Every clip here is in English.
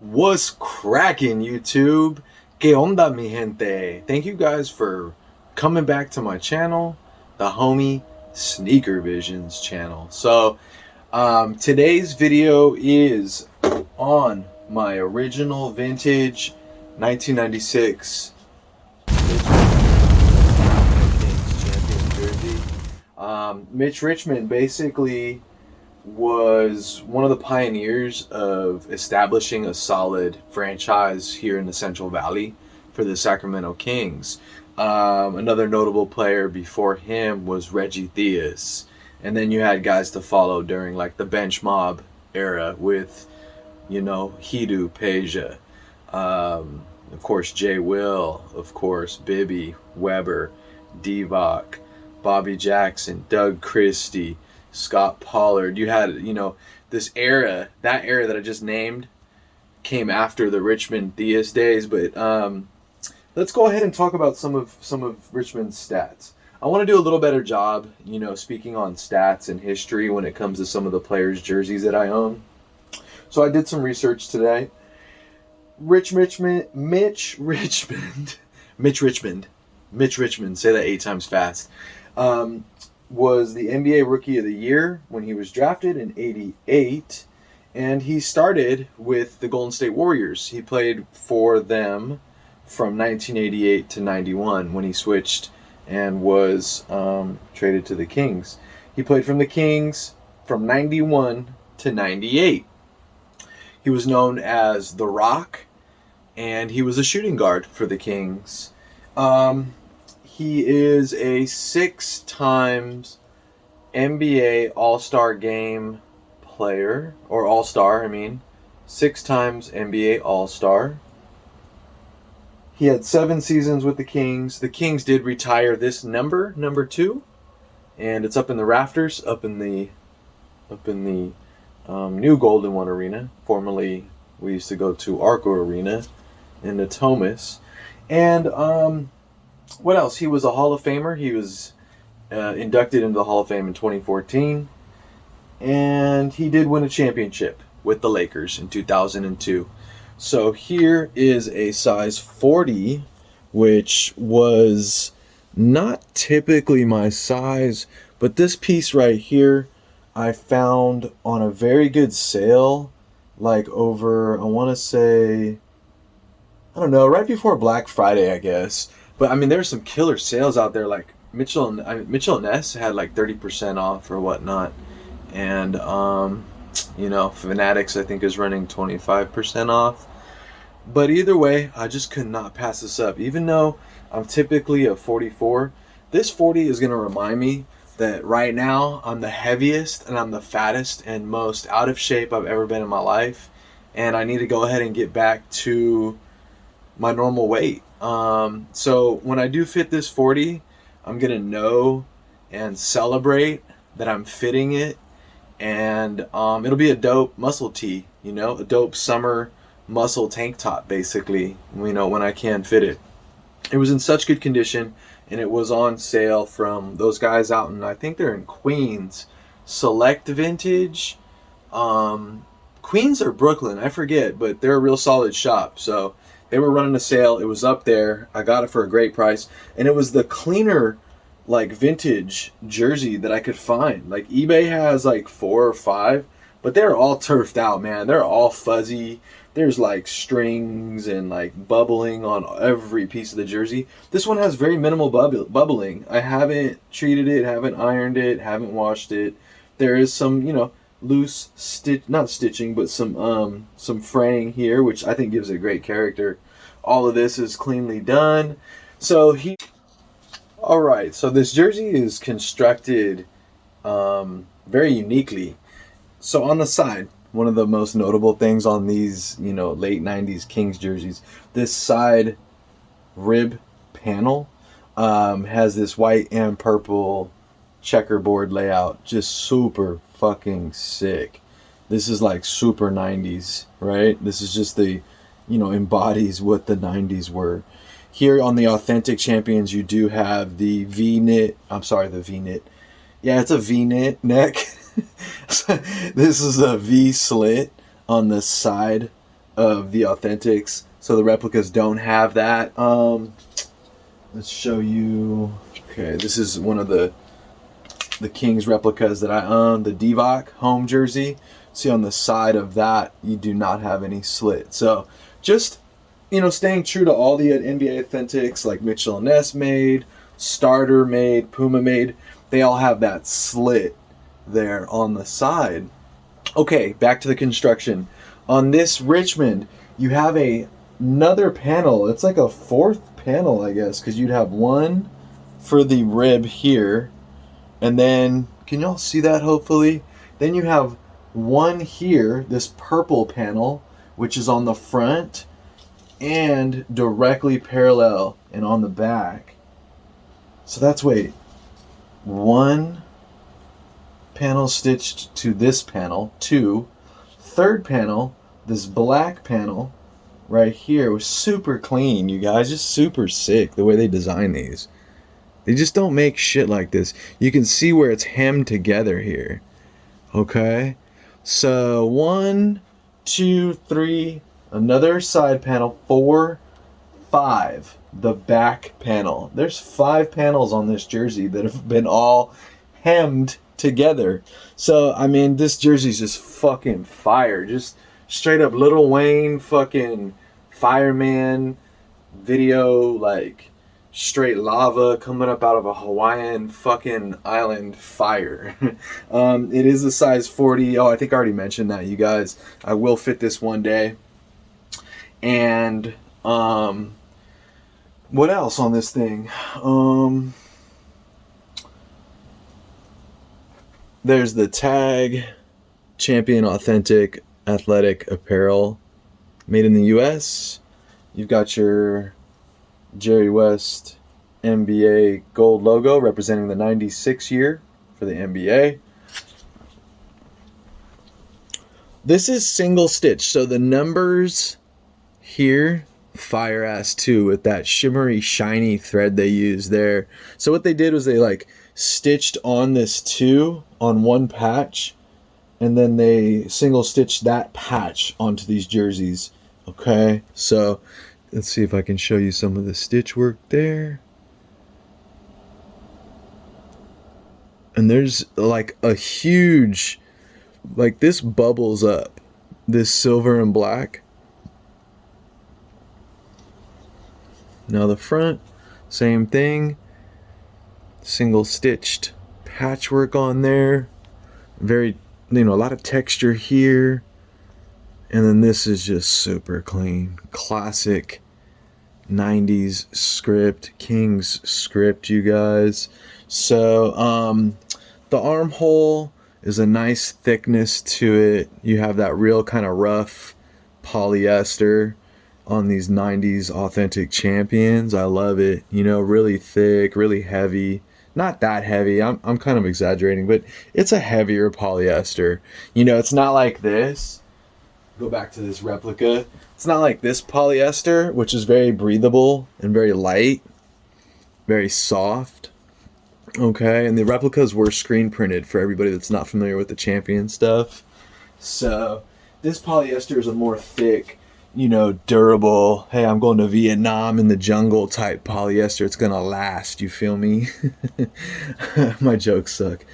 What's cracking, YouTube? ¿Qué onda, mi gente? Thank you guys for coming back to my channel, the homie Sneaker Visions channel. Today's video is on my original vintage 1996 Kings champion jersey. Mitch Richmond basically was one of the pioneers of establishing a solid franchise here in the Central Valley for the Sacramento Kings. Another notable player before him was Reggie Theus. And then you had guys to follow during like the bench mob era with, Hidu Peja, of course, Jay Will, of course, Bibby, Weber, Divock, Bobby Jackson, Doug Christie, Scott Pollard. You had, this era, that era that I just named came after the Richmond Theus days. But let's go ahead and talk about some of Richmond's stats. I want to do a little better job, speaking on stats and history when it comes to some of the players' jerseys that I own. So I did some research today. Mitch Richmond, say that 8 times fast, was the NBA Rookie of the Year when he was drafted in '88, and he started with the Golden State Warriors. He played for them from 1988 to 91 when he switched and was traded to the Kings. He played from the Kings from 91 to 98. He was known as The Rock, and he was a shooting guard for the Kings. He is a 6 times NBA All-Star Game player, or All-Star, 6 times NBA All-Star. He had 7 seasons with the Kings. The Kings did retire this number 2, and it's up in the rafters, up in the new Golden One Arena. Formerly, we used to go to Arco Arena in the Thomas. And what else? He was a Hall of Famer. He was inducted into the Hall of Fame in 2014. And he did win a championship with the Lakers in 2002. So here is a size 40, which was not typically my size. But this piece right here, I found on a very good sale, like over, I want to say, right before Black Friday, I guess. But there's some killer sales out there. Like Mitchell and Ness had like 30% off or whatnot, and Fanatics I think is running 25% off. But either way, I just could not pass this up. Even though I'm typically a 44, this 40 is gonna remind me that right now I'm the heaviest and I'm the fattest and most out of shape I've ever been in my life, and I need to go ahead and get back to my normal weight. So when I do fit this 40, I'm gonna know and celebrate that I'm fitting it, and it'll be a dope muscle tee, a dope summer muscle tank top, basically, when I can fit it. It was in such good condition, and it was on sale from those guys out in, I think they're in Queens, Select Vintage, Queens or Brooklyn, I forget, but they're a real solid shop. So they were running a sale. It was up there. I got it for a great price. And it was the cleaner, like, vintage jersey that I could find. Like, eBay has, like, 4 or 5. But they're all turfed out, man. They're all fuzzy. There's, like, strings and, like, bubbling on every piece of the jersey. This one has very minimal bubbling. I haven't treated it, haven't ironed it, haven't washed it. There is some, loose not stitching, but some fraying here, which I think gives it great character. All of this is cleanly done. Alright, so this jersey is constructed very uniquely. So on the side, one of the most notable things on these, late 90s Kings jerseys, this side rib panel has this white and purple checkerboard layout. Just super fucking sick. This is like super 90s, right? This is just the, embodies what the 90s were. Here on the Authentic Champions, you do have the V-knit. Yeah, it's a V-knit neck. This is a V slit on the side of the authentics, so the replicas don't have that. Let's show you. Okay, this is one of the Kings replicas that I own, the Divock home jersey. See on the side of that, you do not have any slit. So just, staying true to all the NBA authentics like Mitchell & Ness made, Starter made, Puma made, they all have that slit there on the side. Okay, back to the construction. On this Richmond, you have another panel. It's like a fourth panel, I guess, because you'd have one for the rib here, and then, can y'all see that hopefully? Then you have one here, this purple panel, which is on the front and directly parallel and on the back. So that's, one panel stitched to this panel, two. Third panel, this black panel right here was super clean, you guys. Just super sick the way they design these. They just don't make shit like this. You can see where it's hemmed together here. Okay? So 1, 2, 3, another side panel, 4, 5, the back panel. There's 5 panels on this jersey that have been all hemmed together. So, I mean, this jersey's just fucking fire. Just straight up Lil Wayne fucking fireman video, like straight lava coming up out of a Hawaiian fucking island fire. It is a size 40. Oh, I think I already mentioned that, you guys. I will fit this one day. And what else on this thing? There's the tag, Champion Authentic Athletic Apparel, made in the US. You've got your Jerry West NBA gold logo representing the 96 year for the NBA. This is single stitch, so the numbers here, fire ass too, with that shimmery shiny thread they use there. So what they did was they like stitched on this 2 on one patch, and then they single stitched that patch onto these jerseys. Okay, so let's see if I can show you some of the stitch work there. And there's like a huge, like this bubbles up, this silver and black. Now the front, same thing. Single stitched patchwork on there. Very, a lot of texture here. And then this is just super clean. Classic 90s script, Kings script, you guys. So, the armhole is a nice thickness to it. You have that real kind of rough polyester on these 90s authentic champions. I love it. Really thick, really heavy. Not that heavy. I'm kind of exaggerating, but it's a heavier polyester. It's not like this. Go back to this replica. It's not like this polyester, which is very breathable and very light, very soft. Okay, and the replicas were screen printed for everybody that's not familiar with the champion stuff. So this polyester is a more thick, durable, hey, I'm going to Vietnam in the jungle type polyester. It's gonna last, you feel me? My jokes suck.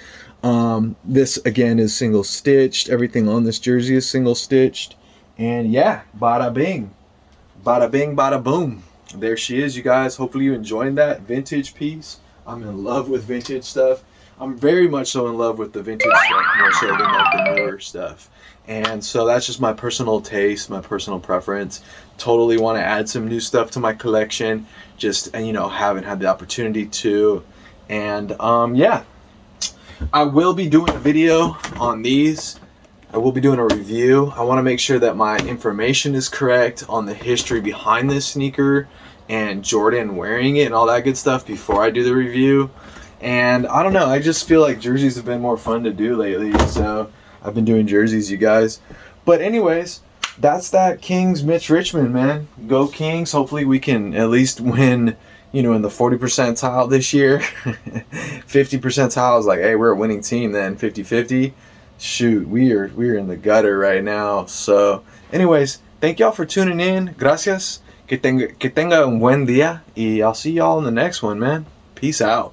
This again is single stitched. Everything on this jersey is single stitched. And yeah, bada bing. Bada bing, bada boom. There she is, you guys. Hopefully you enjoyed that vintage piece. I'm in love with vintage stuff. I'm very much so in love with the vintage stuff more so than like the newer stuff. And so that's just my personal taste, my personal preference. Totally want to add some new stuff to my collection. Just, haven't had the opportunity to. And yeah. I will be doing a video on these. I will be doing a review. I want to make sure that my information is correct on the history behind this sneaker and Jordan wearing it and all that good stuff before I do the review. And I don't know, I just feel like jerseys have been more fun to do lately, so I've been doing jerseys, you guys. But anyways, that's that Kings Mitch Richmond, man. Go Kings. Hopefully we can at least win, in the 40 percentile this year. 50 percentile is like, hey, we're a winning team then. 50-50. Shoot, we are in the gutter right now. So anyways, thank y'all for tuning in. Gracias. Que tenga un buen día. Y I'll see y'all in the next one, man. Peace out.